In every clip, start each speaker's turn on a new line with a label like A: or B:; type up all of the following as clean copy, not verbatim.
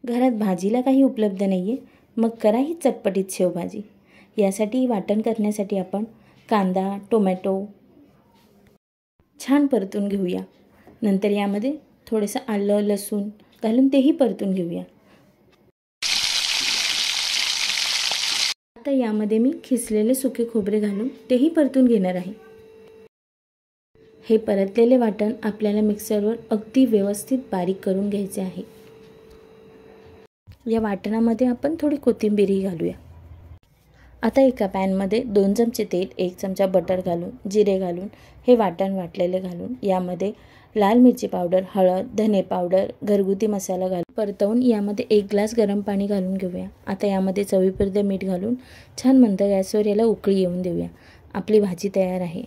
A: घरात भाजीला काही उपलब्ध नाही आहे, मग करा ही चटपटीत शेवभाजी। यासाठी वाटण करण्यासाठी आपण कांदा, टोमॅटो छान परतून घेऊया। नंतर यामध्ये थोडंसं आलं, लसूण घालून तेही परतून घेऊया। आता यामध्ये मी खिसलेले सुके खोबरे घालून तेही परतून घेणार आहे। हे परतलेले वाटण आपल्याला मिक्सरवर अगदी व्यवस्थित बारीक करून घ्यायचे आहे। या वाटणामध्ये आपण थोडी कोथिंबीरही घालूया। आता एका पॅनमध्ये 2 चमचे तेल, 1 चमचा बटर घालून, जिरे घालून हे वाटण वाटलेले घालून यामध्ये लाल मिरची पावडर, हळद, धने पावडर, घरगुती मसाला घालून परतवून यामध्ये 1 ग्लास गरम पाणी घालून घेऊया। आता यामध्ये चवीपुरते मीठ घालून छान मंद गॅसवर याला उकळी येऊन देऊया। आपली भाजी तयार आहे।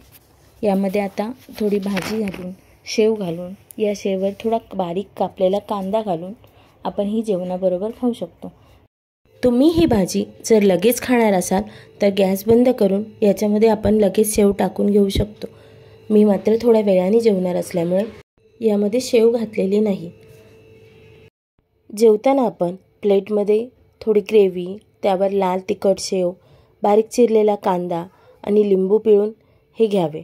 A: यामध्ये आता थोडी भाजी घालून, शेव घालून, या शेववर थोडा बारीक कापलेला कांदा घालून आपण ही जेवणाबरोबर खाऊ शकतो। तुम्ही ही भाजी जर लगेच खाणार असाल तर गॅस बंद करून याच्यामध्ये आपण लगेच शेव टाकून घेऊ शकतो। मी मात्र थोड्या वेळाने जेवणार असल्यामुळे यामध्ये शेव घातलेली नाही। जेवताना आपण प्लेटमध्ये थोडी ग्रेव्ही, त्यावर लाल तिखट शेव, बारीक चिरलेला कांदा आणि लिंबू पिळून हे घ्यावे।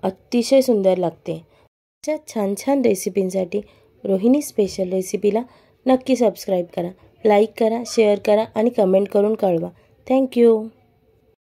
A: अतिशय सुंदर लागते। अशा छान छान रेसिपींसाठी रोहिणी स्पेशल रेसिपीला नक्की सबस्क्राईब करा, लाईक करा, शेअर करा आणि कमेंट करून कळवा। थँक्यू।